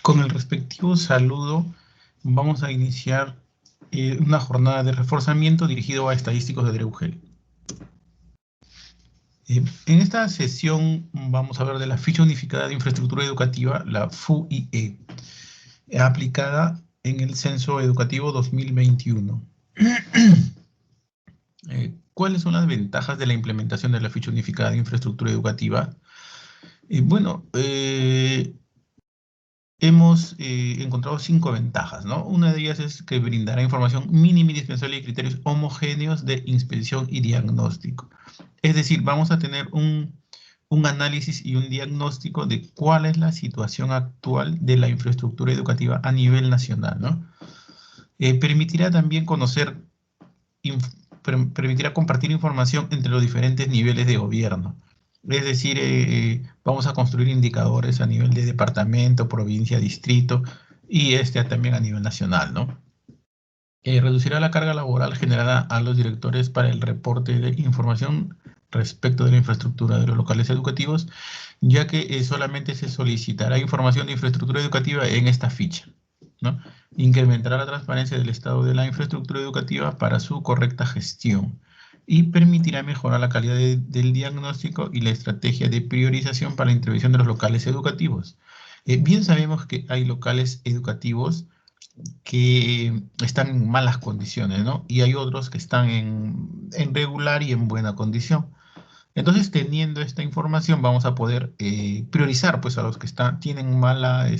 Con el respectivo saludo, vamos a iniciar una jornada de reforzamiento dirigido a estadísticos de Drupal. En esta sesión vamos a hablar de la ficha unificada de infraestructura educativa, la FUIE, aplicada en el Censo Educativo 2021. ¿Cuáles son las ventajas de la implementación de la ficha unificada de infraestructura educativa? Hemos encontrado 5 ventajas, ¿no? Una de ellas es que brindará información mínima y indispensable y criterios homogéneos de inspección y diagnóstico. Es decir, vamos a tener un análisis y un diagnóstico de cuál es la situación actual de la infraestructura educativa a nivel nacional, ¿no? Permitirá también permitirá compartir información entre los diferentes niveles de gobierno. Es decir, vamos a construir indicadores a nivel de departamento, provincia, distrito y también a nivel nacional, ¿no? Reducirá la carga laboral generada a los directores para el reporte de información respecto de la infraestructura de los locales educativos, ya que solamente se solicitará información de infraestructura educativa en esta ficha, ¿no? Incrementará la transparencia del estado de la infraestructura educativa para su correcta gestión y permitirá mejorar la calidad del diagnóstico y la estrategia de priorización para la intervención de los locales educativos. Bien sabemos que hay locales educativos que están en malas condiciones, ¿no? Y hay otros que están en regular y en buena condición. Entonces, teniendo esta información, vamos a poder priorizar, pues, a los que están en mala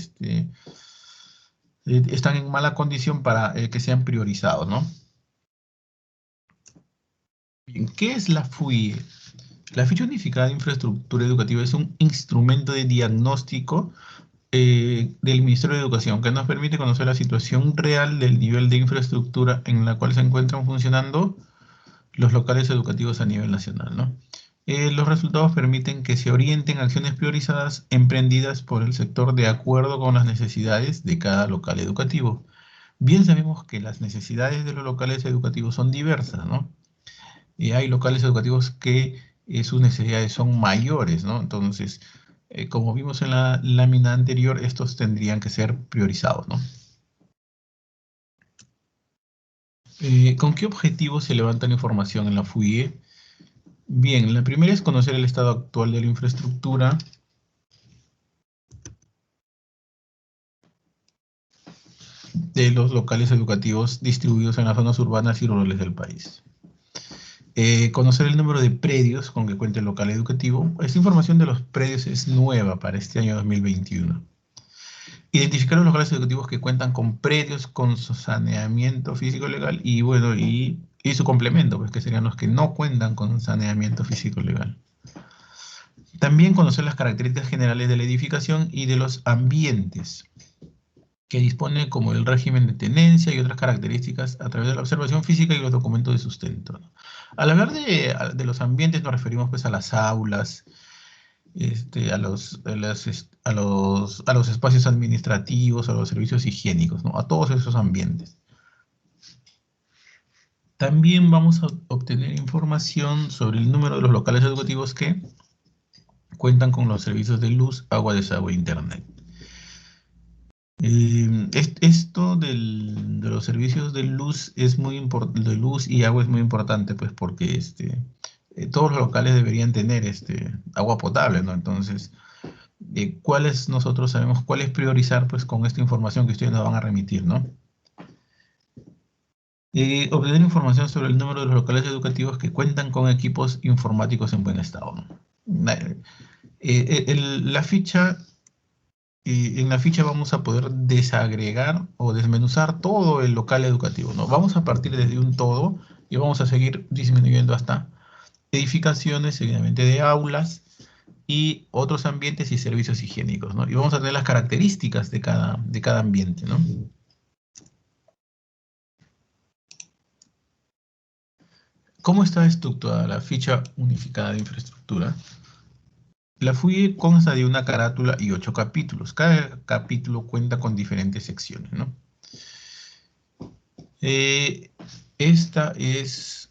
condición para que sean priorizados, ¿no? Bien, ¿qué es la FUIE? La Ficha Unificada de Infraestructura Educativa es un instrumento de diagnóstico del Ministerio de Educación que nos permite conocer la situación real del nivel de infraestructura en la cual se encuentran funcionando los locales educativos a nivel nacional, ¿no? Los resultados permiten que se orienten acciones priorizadas emprendidas por el sector de acuerdo con las necesidades de cada local educativo. Bien sabemos que las necesidades de los locales educativos son diversas, ¿no? Hay locales educativos que sus necesidades son mayores, ¿no? Entonces, como vimos en la lámina anterior, estos tendrían que ser priorizados, ¿no? ¿Con qué objetivo se levanta la información en la FUIE? Bien, la primera es conocer el estado actual de la infraestructura. De los locales educativos distribuidos en las zonas urbanas y rurales del país. Conocer el número de predios con que cuenta el local educativo. Esta información de los predios es nueva para este año 2021. Identificar los locales educativos que cuentan con predios con su saneamiento físico legal y, bueno, y su complemento, pues que serían los que no cuentan con saneamiento físico legal. También conocer las características generales de la edificación y de los ambientes que dispone como el régimen de tenencia y otras características a través de la observación física y los documentos de sustento, ¿no? Al hablar de los ambientes nos referimos pues a las aulas, a los espacios administrativos, a los servicios higiénicos, ¿no? A todos esos ambientes. También vamos a obtener información sobre el número de los locales educativos que cuentan con los servicios de luz, agua, desagüe e internet. Esto de los servicios de luz de luz y agua es muy importante, pues porque todos los locales deberían tener agua potable, ¿no? Entonces, nosotros sabemos cuál es priorizar, pues con esta información que ustedes nos van a remitir, ¿no? Obtener información sobre el número de los locales educativos que cuentan con equipos informáticos en buen estado, ¿no? La ficha en la ficha vamos a poder desagregar o desmenuzar todo el local educativo, ¿no? Vamos a partir desde un todo y vamos a seguir disminuyendo hasta edificaciones, seguidamente de aulas y otros ambientes y servicios higiénicos, ¿no? Y vamos a tener las características de cada ambiente, ¿no? ¿Cómo está estructurada la ficha unificada de infraestructura? La FUIE consta de una carátula y 8 capítulos. Cada capítulo cuenta con diferentes secciones, ¿no? Esta es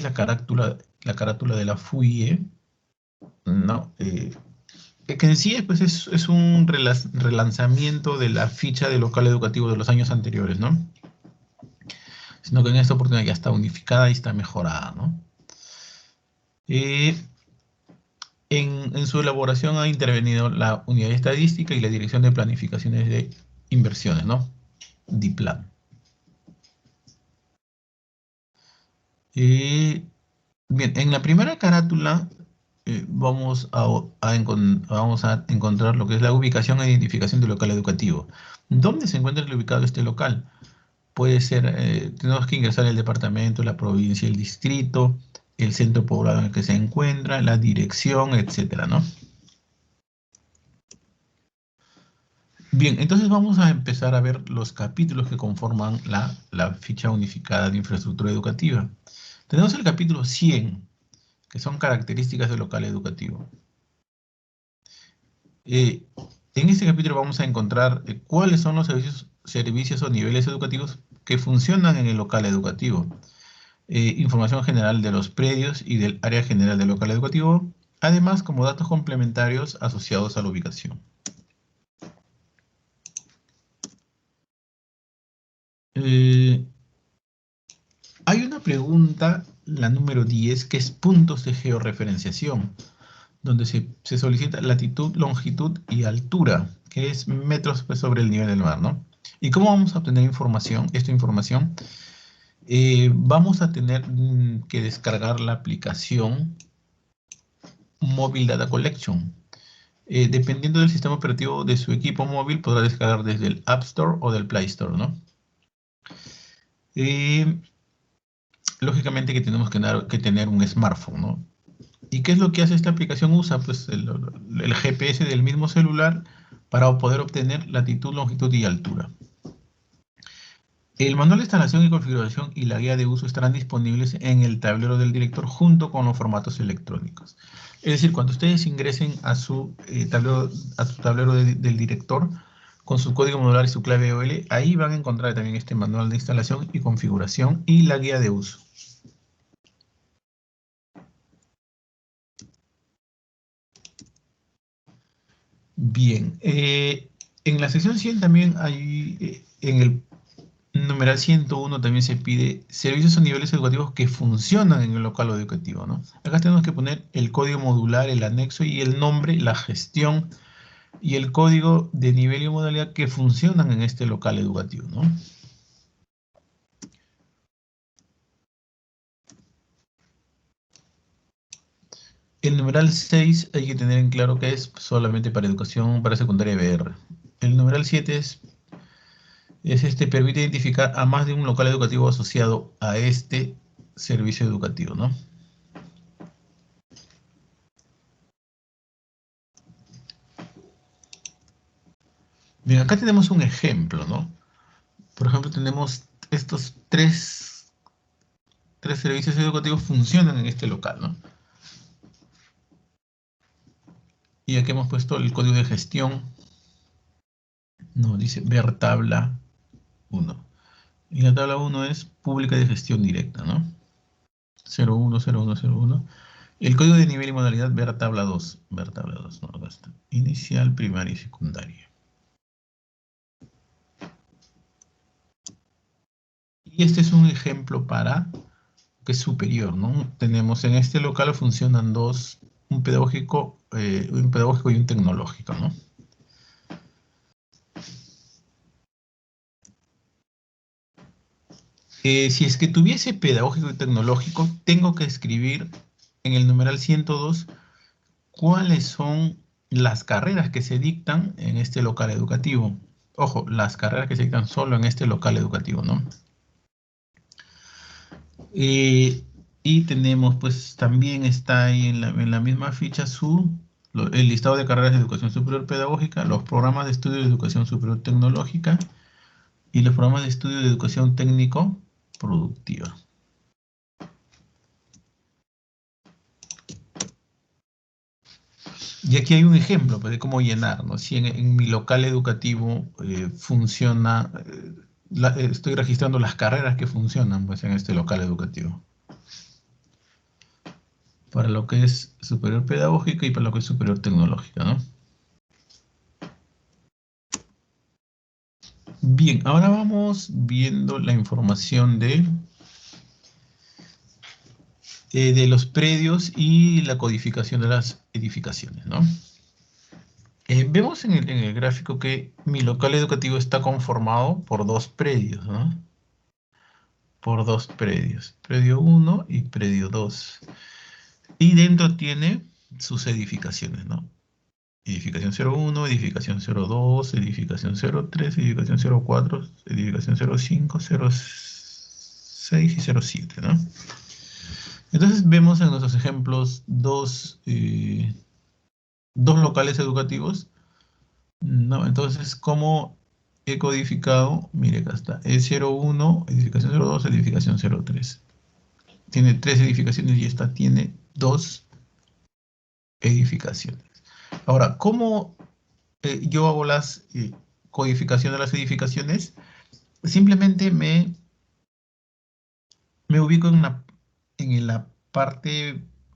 la carátula de la FUIE. ¿no? Que en sí pues es un relanzamiento de la ficha de local educativo de los años anteriores, ¿no? Sino que en esta oportunidad ya está unificada y está mejorada, ¿no? Eh, en su elaboración ha intervenido la Unidad de Estadística y la Dirección de Planificaciones de Inversiones, ¿no? DIPLAN. Bien, en la primera carátula vamos a encontrar lo que es la ubicación e identificación del local educativo. ¿Dónde se encuentra ubicado este local? Puede ser, tenemos que ingresar el departamento, la provincia, el distrito, el centro poblado en el que se encuentra, la dirección, etcétera, ¿no? Bien, entonces vamos a empezar a ver los capítulos que conforman la ficha unificada de infraestructura educativa. Tenemos el capítulo 100, que son características del local educativo. En este capítulo vamos a encontrar cuáles son los servicios o niveles educativos que funcionan en el local educativo. Información general de los predios y del área general del local educativo, además como datos complementarios asociados a la ubicación. Hay una pregunta, la número 10, que es puntos de georreferenciación, donde se solicita latitud, longitud y altura, que es metros pues, sobre el nivel del mar, ¿no? ¿Y cómo vamos a obtener información? Esta información, vamos a tener que descargar la aplicación Mobile Data Collection. Dependiendo del sistema operativo de su equipo móvil, podrá descargar desde el App Store o del Play Store, ¿no? Lógicamente que tenemos que tener un smartphone, ¿no? ¿Y qué es lo que hace esta aplicación? Usa pues el GPS del mismo celular para poder obtener latitud, longitud y altura. El manual de instalación y configuración y la guía de uso estarán disponibles en el tablero del director junto con los formatos electrónicos. Es decir, cuando ustedes ingresen a su tablero del director con su código modular y su clave OL, ahí van a encontrar también este manual de instalación y configuración y la guía de uso. Bien, en la sección 100 también hay, en el numeral 101 también se pide servicios o niveles educativos que funcionan en el local educativo, ¿no? Acá tenemos que poner el código modular, el anexo y el nombre, la gestión y el código de nivel y modalidad que funcionan en este local educativo, ¿no? El numeral 6 hay que tener en claro que es solamente para educación para secundaria BR. El numeral 7 permite identificar a más de un local educativo asociado a este servicio educativo, ¿no? Bien, acá tenemos un ejemplo, ¿no? Por ejemplo, tenemos estos tres servicios educativos funcionan en este local, ¿no? Y aquí hemos puesto el código de gestión, no, dice ver tabla 1. Y la tabla 1 es pública de gestión directa, ¿no? 010101. El código de nivel y modalidad ver tabla 2. Ver tabla 2, no, acá está. Inicial, primaria y secundaria. Y este es un ejemplo para que es superior, ¿no? Tenemos en este local funcionan dos, un pedagógico y un tecnológico, ¿no? Si es que tuviese pedagógico y tecnológico, tengo que escribir en el numeral 102 cuáles son las carreras que se dictan en este local educativo. Ojo, las carreras que se dictan solo en este local educativo, ¿no? Y tenemos, pues también está ahí en la misma ficha el listado de carreras de educación superior pedagógica, los programas de estudio de educación superior tecnológica y los programas de estudio de educación técnico productiva. Y aquí hay un ejemplo pues, de cómo llenar, ¿no? Si en mi local educativo funciona, estoy registrando las carreras que funcionan pues, en este local educativo. para lo que es superior pedagógica y para lo que es superior tecnológica, ¿no? Bien, ahora vamos viendo la información de los predios y la codificación de las edificaciones, ¿no? Vemos en el gráfico que mi local educativo está conformado por dos predios, ¿no? Por dos predios, predio 1 y predio 2. Y dentro tiene sus edificaciones, ¿no? Edificación 01, edificación 02, edificación 03, edificación 04, edificación 05, 06 y 07, ¿no? Entonces vemos en nuestros ejemplos dos locales educativos, ¿no? Entonces, ¿cómo he codificado? Mire, acá está, E01, edificación 02, edificación 03. Tiene tres edificaciones y esta tiene dos edificaciones. Ahora, ¿cómo yo hago las codificación de las edificaciones? Simplemente me ubico en la parte,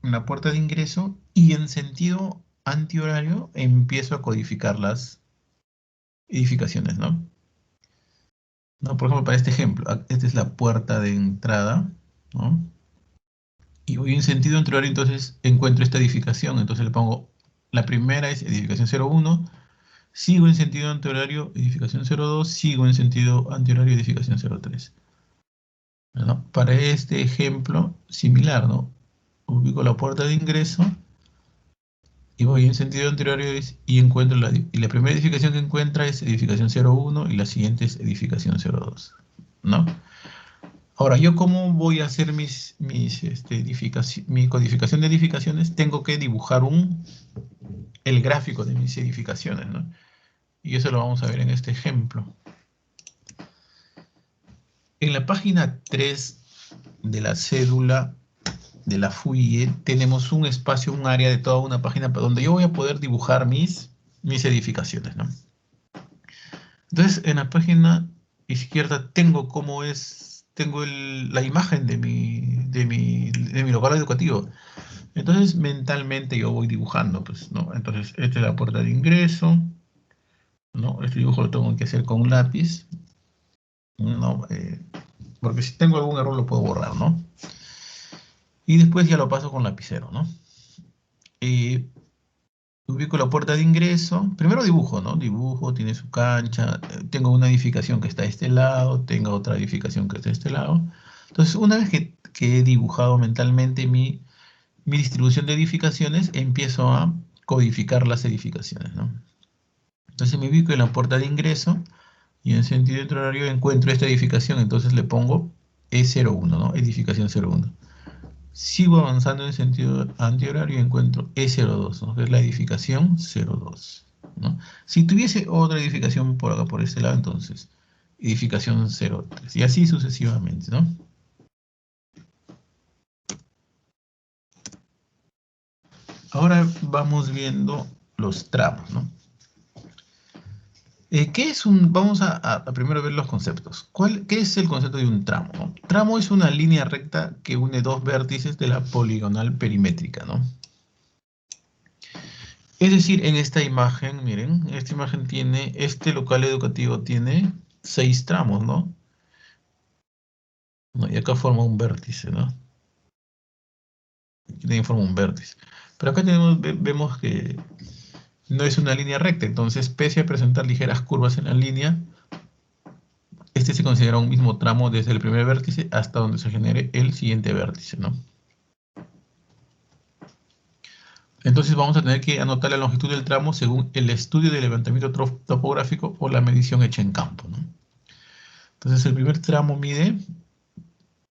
en la puerta de ingreso y en sentido antihorario empiezo a codificar las edificaciones, ¿no? ¿No? Por ejemplo, para este ejemplo, esta es la puerta de entrada, ¿no? Y voy en sentido antihorario, entonces encuentro esta edificación, entonces le pongo, la primera es edificación 01, sigo en sentido antihorario, edificación 02, sigo en sentido antihorario, edificación 03. ¿No? Para este ejemplo, similar, ¿no? Ubico la puerta de ingreso y voy en sentido antihorario y encuentro y la primera edificación que encuentra es edificación 01 y la siguiente es edificación 02, ¿no? Ahora, ¿yo cómo voy a hacer mi codificación de edificaciones? Tengo que dibujar el gráfico de mis edificaciones, ¿no? Y eso lo vamos a ver en este ejemplo. En la página 3 de la cédula de la FUIE tenemos un espacio, un área de toda una página donde yo voy a poder dibujar mis edificaciones, ¿no? Entonces, en la página izquierda tengo la imagen de mi local educativo. Entonces, mentalmente yo voy dibujando, pues, ¿no? Entonces, esta es la puerta de ingreso, ¿no? Este dibujo lo tengo que hacer con un lápiz, ¿no? Porque si tengo algún error lo puedo borrar, ¿no? Y después ya lo paso con lapicero, ¿no? Ubico la puerta de ingreso. Primero dibujo, ¿no? Dibujo, tiene su cancha. Tengo una edificación que está a este lado, tengo otra edificación que está a este lado. Entonces, una vez que he dibujado mentalmente mi distribución de edificaciones, empiezo a codificar las edificaciones, ¿no? Entonces me ubico en la puerta de ingreso y en sentido horario encuentro esta edificación, entonces le pongo E01, ¿no? Edificación 01. Sigo avanzando en sentido antihorario y encuentro E02, ¿no? Que es la edificación 02, ¿no? Si tuviese otra edificación por acá, por este lado, entonces, edificación 03, y así sucesivamente, ¿no? Ahora vamos viendo los tramos, ¿no? Vamos a primero ver los conceptos. ¿Qué es el concepto de un tramo, ¿no? Tramo es una línea recta que une dos vértices de la poligonal perimétrica, ¿no? Es decir, en esta imagen, miren, esta imagen este local educativo tiene 6 tramos, ¿no? Y acá forma un vértice, ¿no? Aquí también forma un vértice. Pero acá vemos que no es una línea recta, entonces, pese a presentar ligeras curvas en la línea, este se considera un mismo tramo desde el primer vértice hasta donde se genere el siguiente vértice, ¿no? Entonces vamos a tener que anotar la longitud del tramo según el estudio de levantamiento topográfico o la medición hecha en campo, ¿no? Entonces el primer tramo mide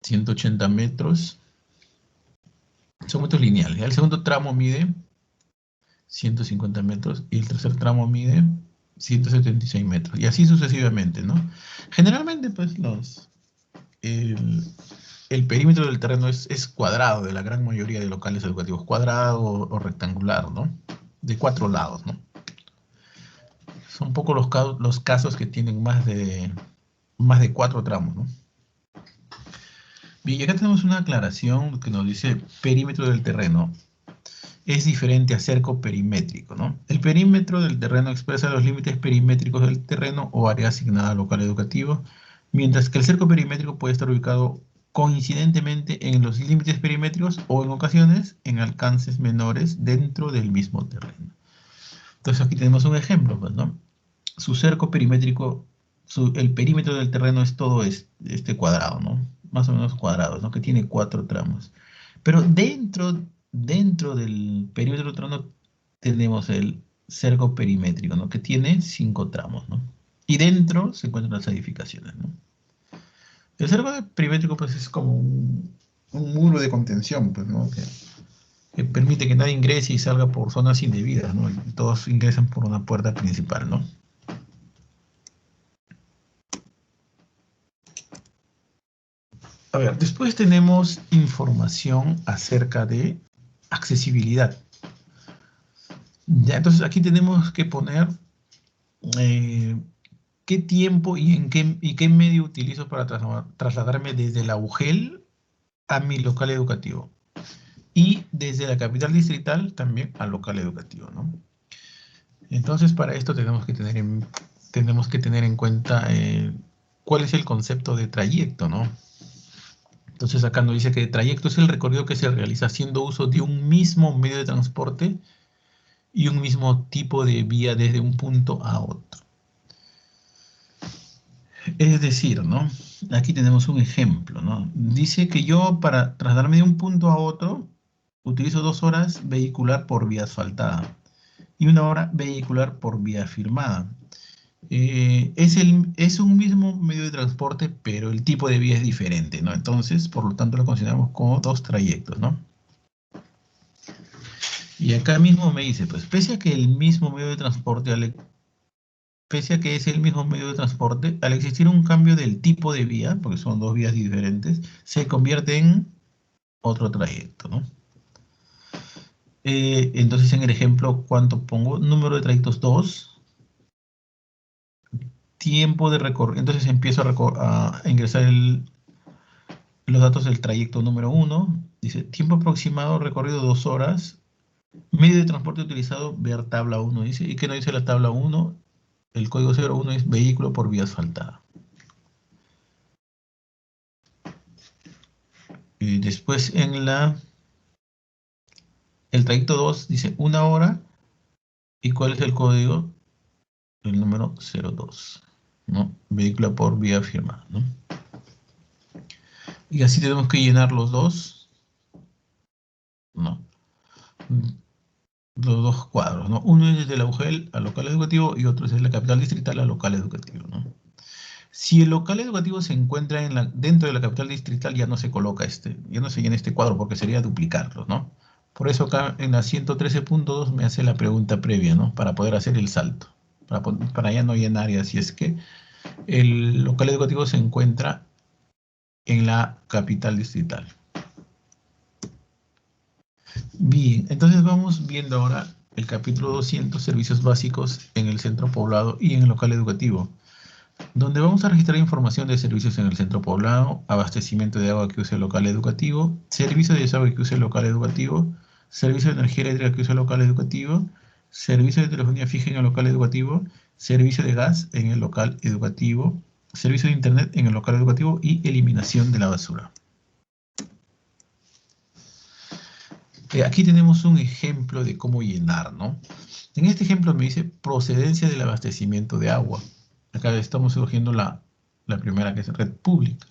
180 metros, son metros lineales. El segundo tramo mide 150 metros y el tercer tramo mide 176 metros. Y así sucesivamente, ¿no? Generalmente, pues, el perímetro del terreno es cuadrado, de la gran mayoría de locales educativos, cuadrado o rectangular, ¿no? De 4 lados, ¿no? Son pocos los casos que tienen más de 4 tramos, ¿no? Bien, y acá tenemos una aclaración que nos dice perímetro del terreno. Es diferente a cerco perimétrico, ¿no? El perímetro del terreno expresa los límites perimétricos del terreno o área asignada al local educativo, mientras que el cerco perimétrico puede estar ubicado coincidentemente en los límites perimétricos o en ocasiones en alcances menores dentro del mismo terreno. Entonces aquí tenemos un ejemplo, pues, ¿no? Su cerco perimétrico, el perímetro del terreno es todo este cuadrado, ¿no? Más o menos cuadrado, ¿no? Que tiene 4 tramos. Pero dentro del perímetro del terreno tenemos el cerco perimétrico, ¿no? Que tiene 5 tramos, ¿no? Y dentro se encuentran las edificaciones, ¿no? El cerco perimétrico, pues, es como un muro de contención, pues, ¿no? Que permite que nadie ingrese y salga por zonas indebidas, ¿no? Y todos ingresan por una puerta principal, ¿no? A ver, después tenemos información acerca de accesibilidad. Ya, entonces aquí tenemos que poner eh, qué tiempo y qué medio utilizo para trasladarme desde la UGEL a mi local educativo. Y desde la capital distrital también al local educativo, ¿no? Entonces, para esto tenemos que tener en cuenta cuál es el concepto de trayecto, ¿no? Entonces acá nos dice que trayecto es el recorrido que se realiza haciendo uso de un mismo medio de transporte y un mismo tipo de vía desde un punto a otro. Es decir, ¿no? Aquí tenemos un ejemplo, ¿no? Dice que yo para trasladarme de un punto a otro utilizo 2 horas vehicular por vía asfaltada y 1 hora vehicular por vía firmada. Es un mismo medio de transporte, pero el tipo de vía es diferente, ¿no? Entonces, por lo tanto, lo consideramos como 2 trayectos, ¿no? Y acá mismo me dice, pues, pese a que es el mismo medio de transporte, al existir un cambio del tipo de vía, porque son 2 vías diferentes, se convierte en otro trayecto, ¿no? Entonces, en el ejemplo, ¿cuánto pongo? Número de trayectos 2, tiempo de recorrido. Entonces empiezo a ingresar los datos del trayecto número 1. Dice, tiempo aproximado recorrido 2 horas. Medio de transporte utilizado, ver tabla 1, dice. ¿Y qué nos dice la tabla 1? El código 01 es vehículo por vía asfaltada. Y después el trayecto 2 dice 1 hora. ¿Y cuál es el código? El número 02, ¿no? Vehículo por vía firmada, ¿no? Y así tenemos que llenar los dos, ¿no? Los 2 cuadros, ¿no? Uno es desde la UGEL al local educativo y otro es desde la capital distrital al local educativo, ¿no? Si el local educativo se encuentra dentro de la capital distrital, ya no se coloca ya no se llena este cuadro porque sería duplicarlo, ¿no? Por eso acá en la 113.2 me hace la pregunta previa, ¿no? Para poder hacer el salto, para ya no llenar y así es que el local educativo se encuentra en la capital distrital. Bien, entonces vamos viendo ahora el capítulo 200, servicios básicos en el centro poblado y en el local educativo, donde vamos a registrar información de servicios en el centro poblado, abastecimiento de agua que use el local educativo, servicio de desagüe que use el local educativo, servicio de energía eléctrica que use el local educativo, servicio de telefonía fija en el local educativo, servicio de gas en el local educativo, servicio de internet en el local educativo y eliminación de la basura. Aquí tenemos un ejemplo de cómo llenar, ¿no? En este ejemplo me dice procedencia del abastecimiento de agua. Acá estamos escogiendo la primera, que es red pública,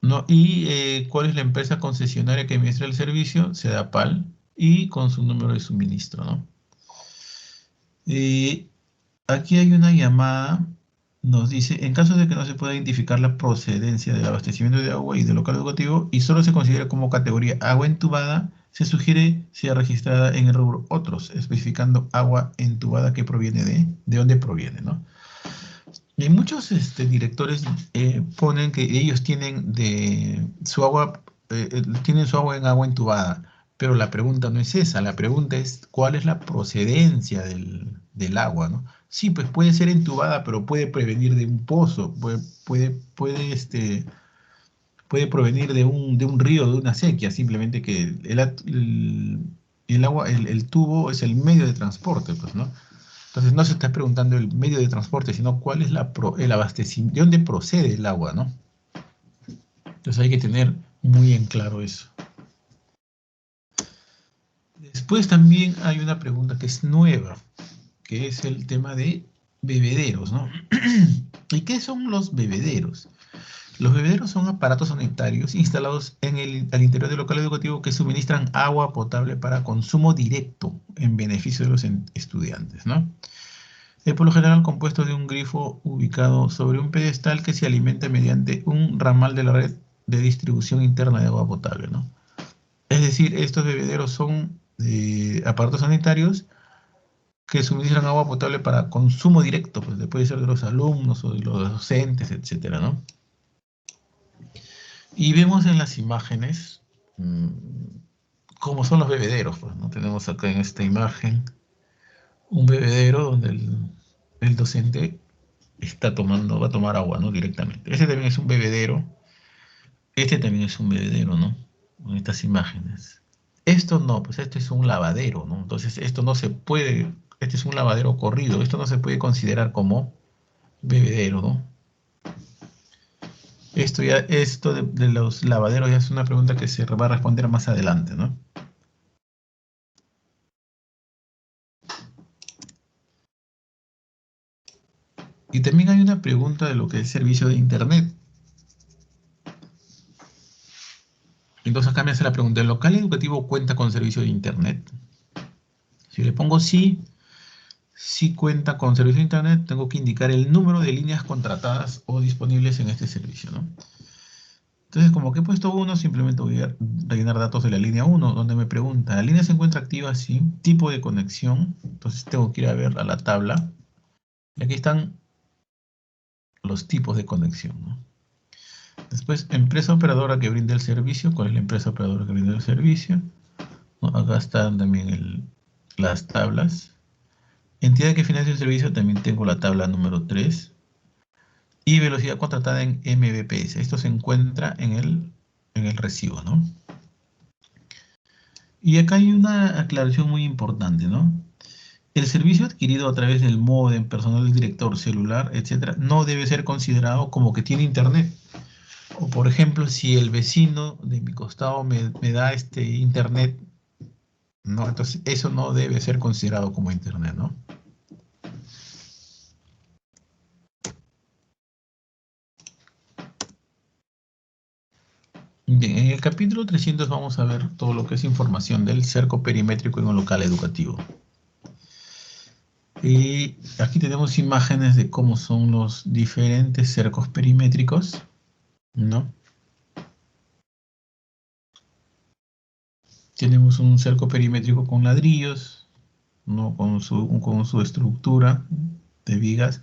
¿no? Y cuál es la empresa concesionaria que administra el servicio, SEDAPAL, y con su número de suministro, ¿no? Aquí hay una llamada, nos dice, en caso de que no se pueda identificar la procedencia del abastecimiento de agua y del local educativo y solo se considera como categoría agua entubada, se sugiere sea registrada en el rubro otros, especificando agua entubada que proviene de dónde proviene, ¿no? Y muchos directores ponen que ellos tienen tienen su agua en agua entubada, pero la pregunta no es esa, la pregunta es cuál es la procedencia del agua, ¿no? Sí, pues puede ser entubada, pero puede prevenir de un pozo, puede puede provenir de un río, de una acequia, simplemente que el agua, el tubo es el medio de transporte, pues, ¿no? Entonces no se está preguntando el medio de transporte, sino cuál es el abastecimiento, de dónde procede el agua, ¿no? Entonces hay que tener muy en claro eso. Después también hay una pregunta que es nueva, que es el tema de bebederos, ¿no? ¿Y qué son los bebederos? Los bebederos son aparatos sanitarios instalados al interior del local educativo que suministran agua potable para consumo directo en beneficio de los estudiantes, ¿no? Por lo general compuesto de un grifo ubicado sobre un pedestal que se alimenta mediante un ramal de la red de distribución interna de agua potable, ¿no? Es decir, estos bebederos son aparatos sanitarios que suministran agua potable para consumo directo, pues puede ser de los alumnos o de los docentes, etcétera, ¿no? Y vemos en las imágenes cómo son los bebederos, pues, ¿no? Tenemos acá en esta imagen un bebedero donde el docente va a tomar agua, ¿no? Directamente. Este también es un bebedero. Este también es un bebedero, ¿no? En estas imágenes. Esto no, pues esto es un lavadero, ¿no? Entonces esto no se puede, este es un lavadero corrido, esto no se puede considerar como bebedero, ¿no? Esto de los lavaderos ya es una pregunta que se va a responder más adelante, ¿no? Y también hay una pregunta de lo que es servicio de Internet. Entonces acá me hace la pregunta, ¿el local educativo cuenta con servicio de Internet? Si le pongo sí, sí cuenta con servicio de Internet, tengo que indicar el número de líneas contratadas o disponibles en este servicio, ¿no? Entonces, como que he puesto 1, simplemente voy a rellenar datos de la línea 1, donde me pregunta, ¿la línea se encuentra activa? Sí. Tipo de conexión. Entonces tengo que ir a ver a la tabla. Y aquí están los tipos de conexión, ¿no? Después, empresa operadora que brinda el servicio. ¿Cuál es la empresa operadora que brinda el servicio? ¿No? Acá están también las tablas. Entidad que financia el servicio, también tengo la tabla número 3. Y velocidad contratada en Mbps. Esto se encuentra en el recibo, ¿no? Y acá hay una aclaración muy importante, ¿no? El servicio adquirido a través del módem, personal del director, celular, etcétera, no debe ser considerado como que tiene internet. O por ejemplo, si el vecino de mi costado me da este internet, ¿no? Entonces eso no debe ser considerado como internet, ¿no? Bien, en el capítulo 300 vamos a ver todo lo que es información del cerco perimétrico en un local educativo. Y aquí tenemos imágenes de cómo son los diferentes cercos perimétricos, ¿no? Tenemos un cerco perimétrico con ladrillos, ¿no? Con su estructura de vigas.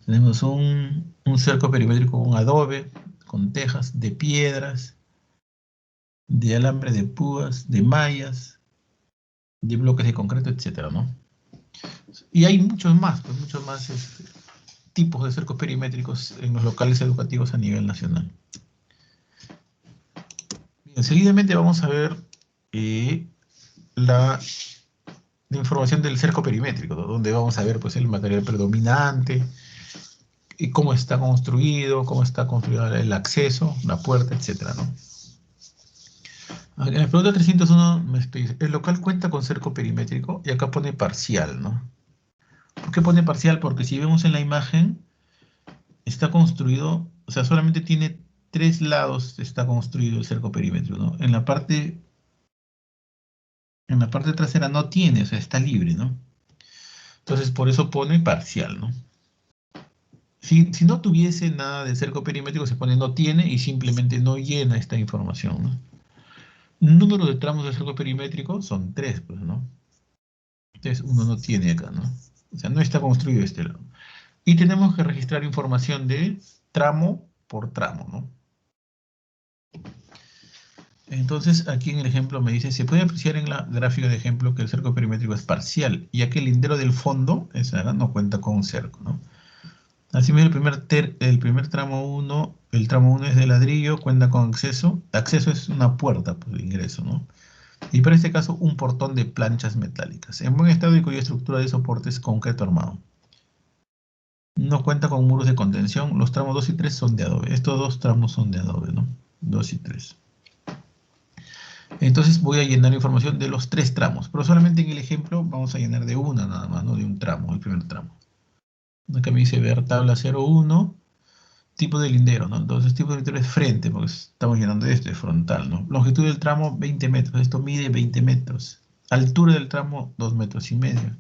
Tenemos un cerco perimétrico con adobe, con tejas de piedras, de alambre de púas, de mallas, de bloques de concreto, etcétera, ¿no? Y hay muchos más, pues muchos más tipos de cercos perimétricos en los locales educativos a nivel nacional. Bien, seguidamente vamos a ver la información del cerco perimétrico, ¿no? Donde vamos a ver pues, el material predominante, y cómo está construido el acceso, la puerta, etcétera, ¿no? En la pregunta 301 me dice, ¿el local cuenta con cerco perimétrico? Y acá pone parcial, ¿no? ¿Por qué pone parcial? Porque si vemos en la imagen, está construido, o sea, solamente tiene 3 lados está construido el cerco perimétrico, ¿no? En la parte trasera no tiene, o sea, está libre, ¿no? Entonces, por eso pone parcial, ¿no? Si no tuviese nada de cerco perimétrico, se pone no tiene y simplemente no llena esta información, ¿no? Número de tramos de cerco perimétrico son 3, pues, ¿no? Entonces, uno no tiene acá, ¿no? O sea, no está construido este lado. Y tenemos que registrar información de tramo por tramo, ¿no? Entonces, aquí en el ejemplo me dice, se puede apreciar en la gráfica de ejemplo que el cerco perimétrico es parcial, ya que el lindero del fondo, esa no cuenta con un cerco, ¿no? Asimismo, el primer tramo 1, el tramo 1 es de ladrillo, cuenta con acceso. Acceso es una puerta pues, de ingreso, ¿no? Y para este caso, un portón de planchas metálicas, en buen estado y cuya estructura de soporte es concreto armado. No cuenta con muros de contención. Los tramos 2 y 3 son de adobe. Estos dos tramos son de adobe, ¿no? 2 y 3. Entonces voy a llenar información de los 3 tramos, pero solamente en el ejemplo vamos a llenar de una nada más, no de un tramo, el primer tramo. Acá me dice ver tabla 01, tipo de lindero, ¿no? Entonces tipo de lindero es frente, porque estamos llenando esto, es frontal, ¿no? Longitud del tramo 20 metros, esto mide 20 metros. Altura del tramo 2 metros y medio.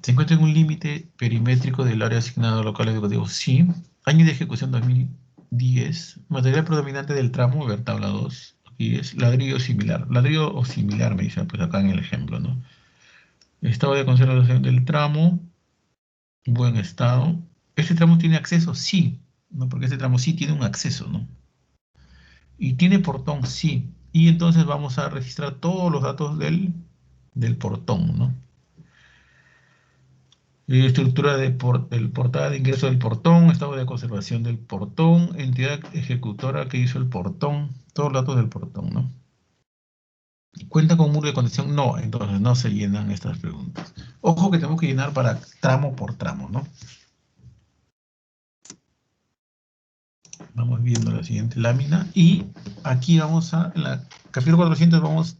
¿Se encuentra en un límite perimétrico del área asignado al local educativo? Sí. Año de ejecución 2010. Material predominante del tramo, ver tabla 2. Aquí es ladrillo similar. Ladrillo o similar, me dice pues acá en el ejemplo, ¿no? Estado de conservación del tramo, buen estado. ¿Este tramo tiene acceso? Sí. ¿No? Porque este tramo sí tiene un acceso, ¿no? Y tiene portón, sí. Y entonces vamos a registrar todos los datos del portón, ¿no? Estructura del portada de ingreso del portón, estado de conservación del portón, entidad ejecutora que hizo el portón, todos los datos del portón, ¿no? ¿Cuenta con muro de contención? No, entonces no se llenan estas preguntas. Ojo que tenemos que llenar para tramo por tramo, ¿no? Vamos viendo la siguiente lámina y aquí vamos en la capítulo 400 vamos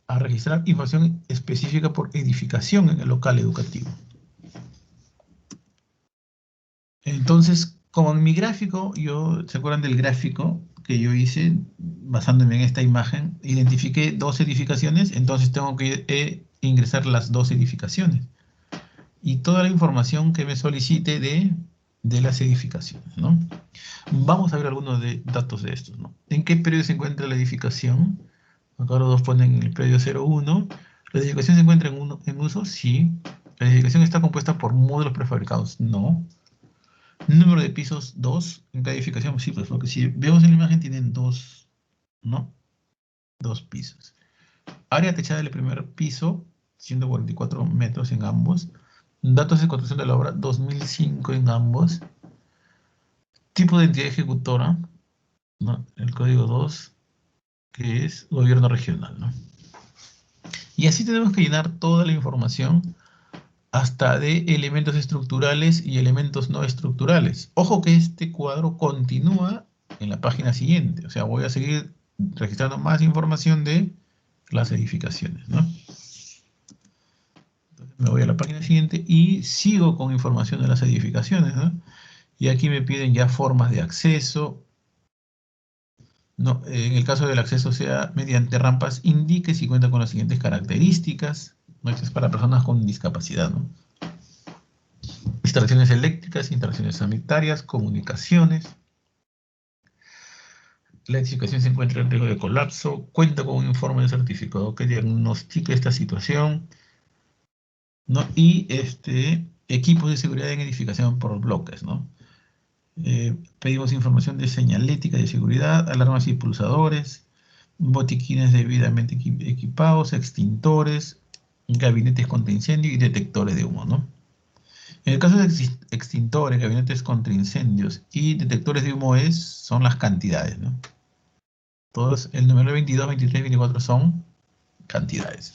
a registrar información específica por edificación en el local educativo. Entonces, como en mi gráfico, ¿se acuerdan del gráfico que yo hice basándome en esta imagen? Identifiqué 2 edificaciones, entonces tengo que ingresar las 2 edificaciones. Y toda la información que me solicite de las edificaciones, ¿no? Vamos a ver algunos datos de estos, ¿no? ¿En qué periodo se encuentra la edificación? Acá los dos ponen el predio 01. ¿La edificación se encuentra en uso? Sí. ¿La edificación está compuesta por módulos prefabricados? No. Número de pisos 2 en cada edificación, sí, pues porque si vemos en la imagen tienen 2, ¿no? 2 pisos. Área techada del primer piso, 144 metros en ambos. Datos de construcción de la obra, 2005 en ambos. Tipo de entidad ejecutora, ¿no? El código 2, que es gobierno regional, ¿no? Y así tenemos que llenar toda la información hasta de elementos estructurales y elementos no estructurales. Ojo que este cuadro continúa en la página siguiente, o sea, voy a seguir registrando más información de las edificaciones, ¿no? Entonces me voy a la página siguiente y sigo con información de las edificaciones, ¿no? Y aquí me piden ya formas de acceso, ¿no? En el caso del acceso sea mediante rampas, indique si cuenta con las siguientes características, ¿no? Esto es para personas con discapacidad, ¿no? Instalaciones eléctricas, instalaciones sanitarias, comunicaciones. La edificación se encuentra en riesgo de colapso, cuenta con un informe de certificado que diagnostique esta situación, ¿no? Y equipos de seguridad en edificación por bloques, ¿no? Pedimos información de señalética de seguridad, alarmas y pulsadores, botiquines debidamente equipados, extintores, gabinetes contra incendio y detectores de humo, ¿no? En el caso de extintores, gabinetes contra incendios y detectores de humo son las cantidades, ¿no? Todos, el número 22, 23, 24 son cantidades.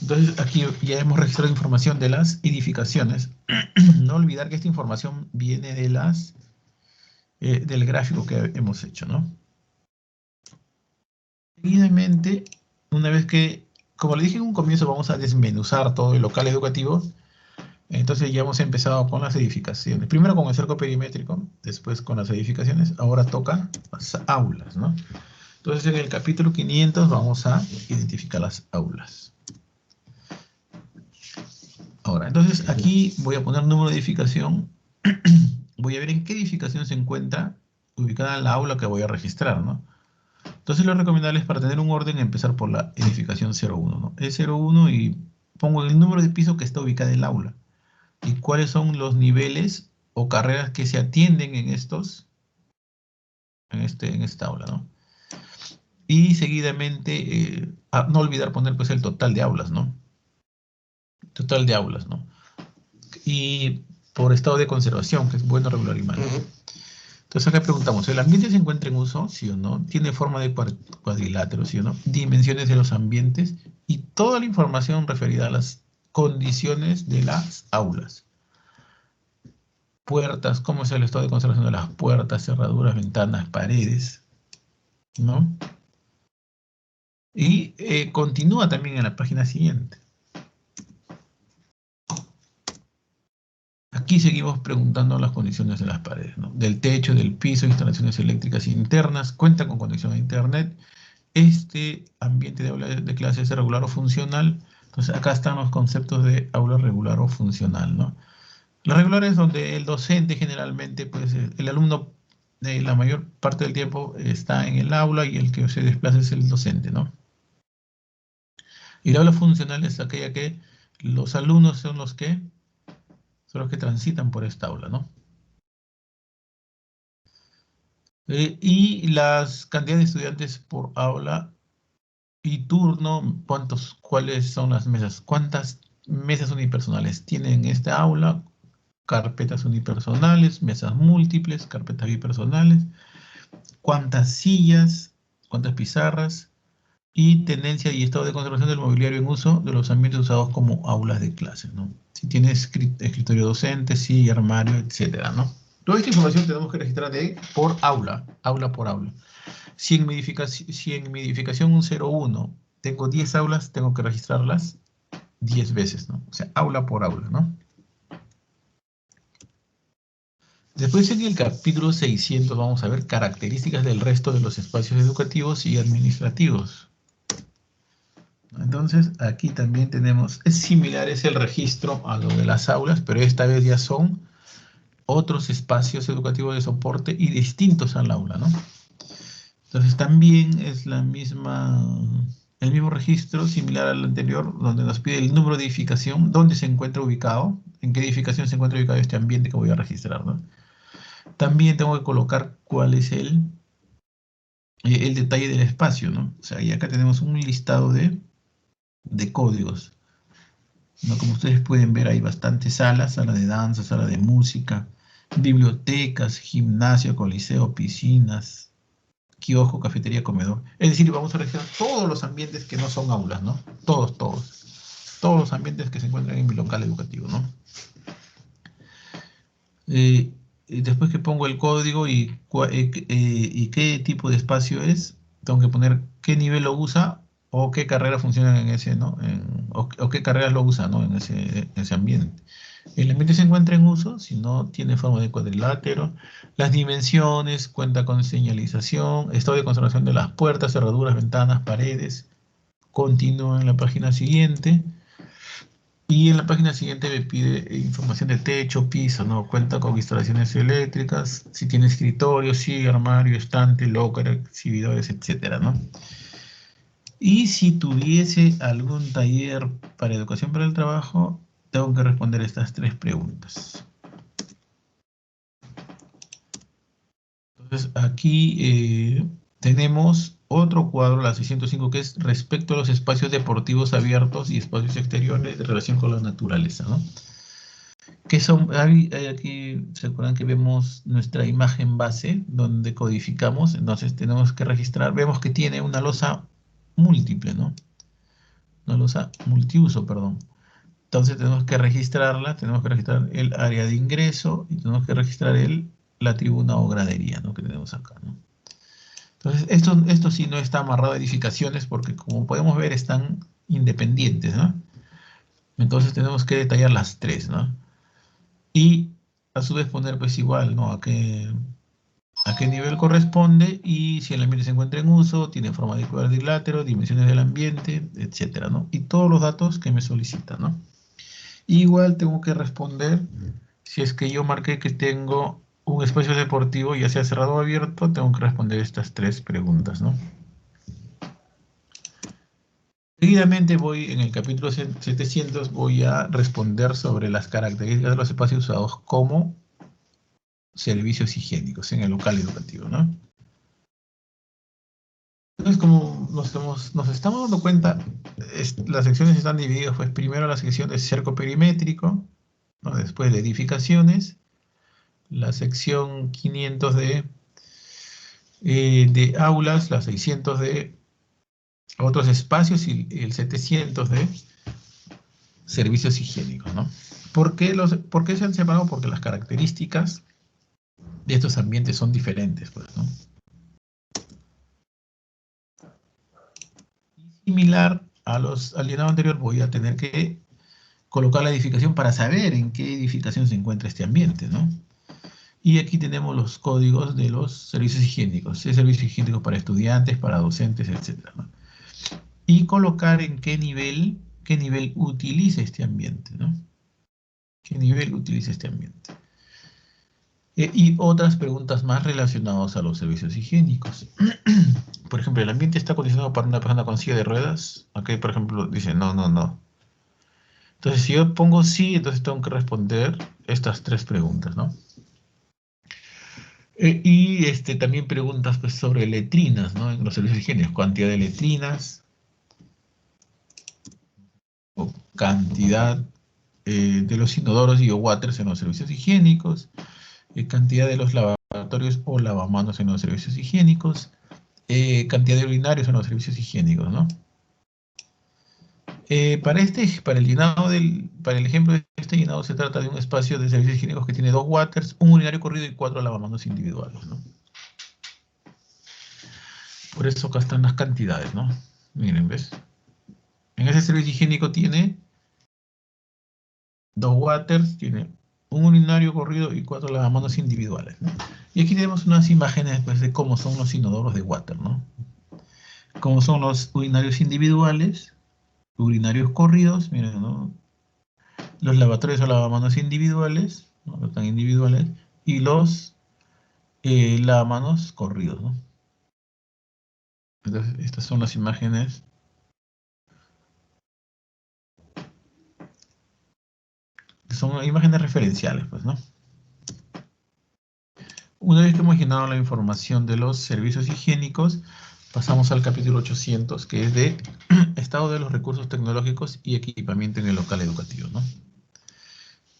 Entonces aquí ya hemos registrado información de las edificaciones. No olvidar que esta información viene del gráfico que hemos hecho, ¿no? Seguidamente, una vez que, como le dije en un comienzo, vamos a desmenuzar todo el local educativo. Entonces ya hemos empezado con las edificaciones. Primero con el cerco perimétrico, después con las edificaciones. Ahora toca las aulas, ¿no? Entonces en el capítulo 500 vamos a identificar las aulas. Ahora, entonces aquí voy a poner número de edificación. Voy a ver en qué edificación se encuentra ubicada la aula que voy a registrar, ¿no? Entonces lo recomendable es para tener un orden empezar por la edificación 01, ¿no? Es 01 y pongo el número de piso que está ubicada el aula. Y cuáles son los niveles o carreras que se atienden en esta aula, ¿no? Y seguidamente, no olvidar poner pues el total de aulas, ¿no? Total de aulas, ¿no? Y por estado de conservación, que es bueno, regular y malo. Entonces acá preguntamos, ¿el ambiente se encuentra en uso? ¿Sí o no? ¿Tiene forma de cuadrilátero? ¿Sí o no? Dimensiones de los ambientes y toda la información referida a las condiciones de las aulas. Puertas, cómo es el estado de conservación de las puertas, cerraduras, ventanas, paredes, ¿no? Y continúa también en la página siguiente. Aquí seguimos preguntando las condiciones de las paredes, ¿no? Del techo, del piso, instalaciones eléctricas internas, cuenta con conexión a internet. Este ambiente de aula de clase es regular o funcional. Entonces acá están los conceptos de aula regular o funcional, ¿no? La regular es donde el docente generalmente, pues el alumno la mayor parte del tiempo está en el aula y el que se desplaza es el docente, ¿no? Y la aula funcional es aquella que los alumnos son los que transitan por esta aula, ¿no? Y las cantidades de estudiantes por aula y turno, cuáles son las mesas, cuántas mesas unipersonales tienen esta aula, carpetas unipersonales, mesas múltiples, carpetas bipersonales, cuántas sillas, cuántas pizarras y tenencia y estado de conservación del mobiliario en uso de los ambientes usados como aulas de clase, ¿no? Si tiene escritorio docente, sí, armario, etcétera, ¿no? Toda esta información tenemos que registrar por aula, aula por aula. Si en mi edificación un 01 tengo 10 aulas, tengo que registrarlas 10 veces, ¿no? O sea, aula por aula, ¿no? Después en el capítulo 600 vamos a ver características del resto de los espacios educativos y administrativos. Entonces, aquí también tenemos, es similar, es el registro a lo de las aulas, pero esta vez ya son otros espacios educativos de soporte y distintos al aula, ¿no? Entonces, también es el mismo registro, similar al anterior, donde nos pide el número de edificación, dónde se encuentra ubicado, en qué edificación se encuentra ubicado este ambiente que voy a registrar, ¿no? También tengo que colocar cuál es el detalle del espacio, ¿no? O sea, y acá tenemos un listado de códigos, ¿no? Como ustedes pueden ver, hay bastantes salas, sala de danza, sala de música, bibliotecas, gimnasio, coliseo, piscinas, kiosco, cafetería, comedor. Es decir, vamos a registrar todos los ambientes que no son aulas, ¿no? Todos, todos. Todos los ambientes que se encuentran en mi local educativo, ¿no? Y después que pongo el código y qué tipo de espacio es, tengo que poner qué nivel lo usa o qué carreras funcionan en ese, ¿no? O qué carreras lo usa, ¿no? En ese ambiente. El ambiente se encuentra en uso, si no tiene forma de cuadrilátero, las dimensiones, cuenta con señalización, estado de conservación de las puertas, cerraduras, ventanas, paredes. Continúo en la página siguiente. Y en la página siguiente me pide información de techo, piso, ¿no? Cuenta con instalaciones eléctricas, si tiene escritorio, sí, armario, estante, locker, exhibidores, etcétera, ¿no? Y si tuviese algún taller para educación para el trabajo, tengo que responder estas 3 preguntas. Entonces, aquí tenemos otro cuadro, la 605, que es respecto a los espacios deportivos abiertos y espacios exteriores de relación con la naturaleza, ¿no? Que son, aquí se acuerdan que vemos nuestra imagen base donde codificamos, entonces tenemos que registrar, vemos que tiene una losa múltiple, ¿no? Una losa multiuso, perdón. Entonces tenemos que registrarla, tenemos que registrar el área de ingreso y tenemos que registrar la tribuna o gradería, ¿no? Que tenemos acá, ¿no? Entonces esto sí no está amarrado a edificaciones porque como podemos ver están independientes, ¿no? Entonces tenemos que detallar las 3, ¿no? Y a su vez poner pues igual, ¿no? A qué nivel corresponde y si el ambiente se encuentra en uso, tiene forma de cuadrilátero, dimensiones del ambiente, etcétera, ¿no? Y todos los datos que me solicitan, ¿no? Igual tengo que responder si es que yo marqué que tengo un espacio deportivo, ya sea cerrado o abierto, tengo que responder estas 3 preguntas, ¿no? Seguidamente voy, en el capítulo 700, voy a responder sobre las características de los espacios usados como servicios higiénicos en el local educativo, ¿no? Entonces, como nos estamos dando cuenta, las secciones están divididas, pues primero la sección de cerco perimétrico, ¿no? Después de edificaciones, la sección 500 de aulas, la 600 de otros espacios y el 700 de servicios higiénicos, ¿no? ¿Por qué se han separado? Porque las características de estos ambientes son diferentes, pues, ¿no? Similar al llenado anterior, voy a tener que colocar la edificación para saber en qué edificación se encuentra este ambiente, ¿no? Y aquí tenemos los códigos de los servicios higiénicos, servicios higiénicos para estudiantes, para docentes, etcétera, ¿no? Y colocar en qué nivel utiliza este ambiente, ¿no? ¿Qué nivel utiliza este ambiente? Y otras preguntas más relacionadas a los servicios higiénicos. Por ejemplo, ¿el ambiente está acondicionado para una persona con silla de ruedas? Aquí, por ejemplo, dice no, no, no. Entonces, si yo pongo sí, entonces tengo que responder estas tres preguntas, ¿no? Y también preguntas pues, sobre letrinas, ¿no? En los servicios higiénicos, cantidad de letrinas o cantidad de los inodoros y o waters en los servicios higiénicos, cantidad de los lavatorios o lavamanos en los servicios higiénicos, cantidad de urinarios en los servicios higiénicos, ¿no? Para el ejemplo de este llenado se trata de un espacio de servicios higiénicos que tiene 2 waters, un urinario corrido y 4 lavamanos individuales, ¿no? Por eso acá están las cantidades, ¿no? Miren, ¿ves? En ese servicio higiénico tiene 2 waters, tiene un urinario corrido y 4 lavamanos individuales, ¿no? Y aquí tenemos unas imágenes pues, de cómo son los inodoros de water, ¿no? Cómo son los urinarios individuales, urinarios corridos, miren, ¿no? Los lavatorios o lavamanos individuales, ¿no? Están individuales, y los lavamanos corridos, ¿no? Entonces, estas son las imágenes. Son imágenes referenciales, pues, ¿no? Una vez que hemos llenado la información de los servicios higiénicos, pasamos al capítulo 800, que es de estado de los recursos tecnológicos y equipamiento en el local educativo, ¿no?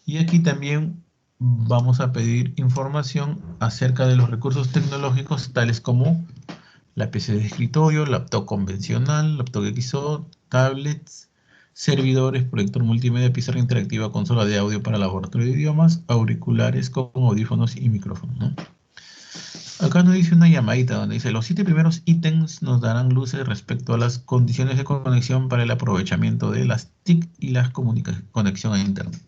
Y aquí también vamos a pedir información acerca de los recursos tecnológicos, tales como la PC de escritorio, laptop convencional, laptop XO, tablets, servidores, proyector multimedia, pizarra interactiva, consola de audio para laboratorio de idiomas, auriculares con audífonos y micrófonos, ¿no? Acá nos dice una llamadita donde dice, los 7 primeros ítems nos darán luces respecto a las condiciones de conexión para el aprovechamiento de las TIC y la conexión a Internet.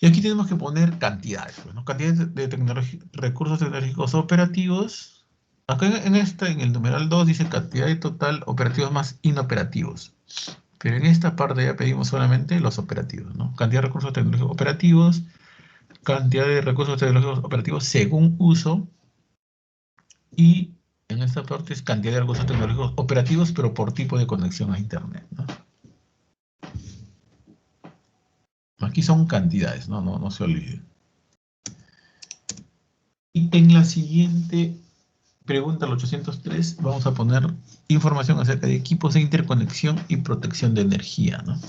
Y aquí tenemos que poner cantidades, pues, ¿no? Cantidades de recursos tecnológicos operativos. Acá en el numeral 2 dice cantidad de total operativos más inoperativos. Pero en esta parte ya pedimos solamente los operativos, ¿no? Cantidad de recursos tecnológicos operativos, cantidad de recursos tecnológicos operativos según uso, y en esta parte es cantidad de recursos tecnológicos operativos, pero por tipo de conexión a Internet, ¿no? Aquí son cantidades, no se olviden. Y en la siguiente pregunta, el 803, vamos a poner información acerca de equipos de interconexión y protección de energía, ¿no?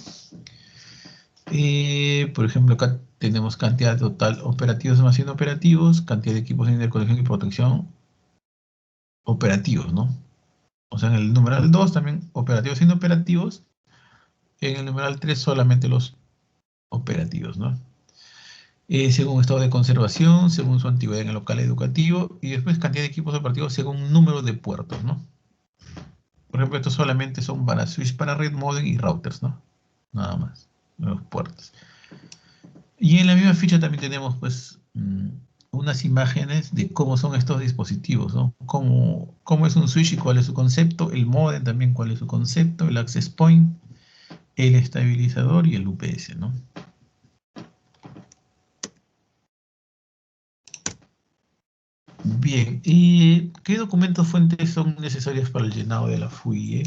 Por ejemplo, acá tenemos cantidad total operativos más inoperativos, cantidad de equipos de interconexión y protección operativos, ¿no? O sea, en el numeral 2 también operativos e inoperativos, en el numeral 3 solamente los operativos, ¿no? Según estado de conservación, según su antigüedad en el local educativo, y después cantidad de equipos operativos según número de puertos, ¿no? Por ejemplo, estos solamente son para switch, para red, modem y routers, ¿no? Nada más, los puertos. Y en la misma ficha también tenemos, pues, unas imágenes de cómo son estos dispositivos, ¿no? Cómo es un switch y cuál es su concepto, el modem también cuál es su concepto, el access point, el estabilizador y el UPS, ¿no? Bien, ¿y qué documentos fuentes son necesarios para el llenado de la FUIE?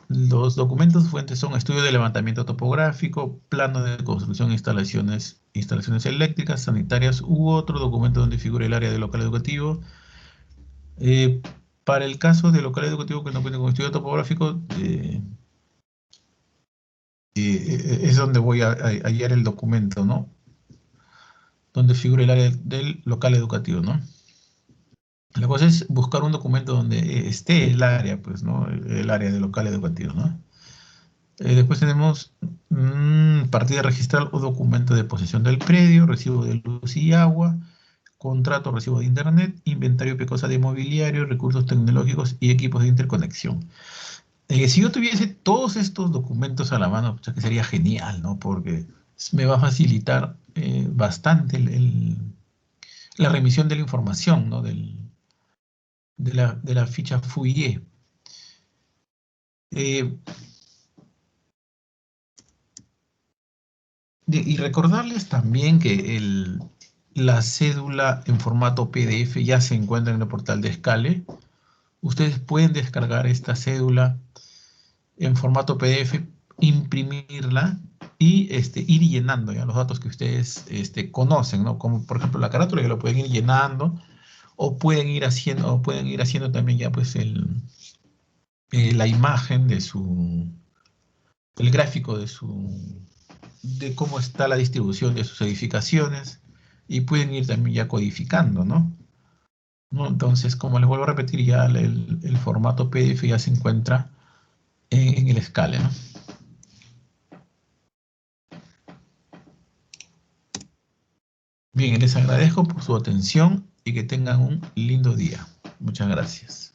Los documentos fuentes son estudio de levantamiento topográfico, plano de construcción, instalaciones eléctricas, sanitarias u otro documento donde figure el área del local educativo. Para el caso del local educativo que no cuente con estudio topográfico, Es donde voy a hallar el documento, ¿no? Donde figura el área del local educativo, ¿no? La cosa es buscar un documento donde esté el área, pues, ¿no? El área del local educativo, ¿no? Después tenemos partida registral o documento de posesión del predio, recibo de luz y agua, contrato, recibo de internet, inventario pecosa de mobiliario, recursos tecnológicos y equipos de interconexión. Si yo tuviese todos estos documentos a la mano, pues, que sería genial, ¿no? Porque me va a facilitar bastante la remisión de la información, ¿no? De la ficha FUIE. Eh, y recordarles también que la cédula en formato PDF ya se encuentra en el portal de Escale. Ustedes pueden descargar esta cédula en formato PDF, imprimirla y ir llenando ya los datos que ustedes conocen, ¿no? Como por ejemplo la carátula, ya lo pueden ir llenando, o pueden ir haciendo también ya pues la imagen el gráfico de cómo está la distribución de sus edificaciones, y pueden ir también ya codificando, ¿no? ¿No? Entonces, como les vuelvo a repetir, ya el formato PDF ya se encuentra en el Scale, ¿no? Bien, les agradezco por su atención y que tengan un lindo día. Muchas gracias.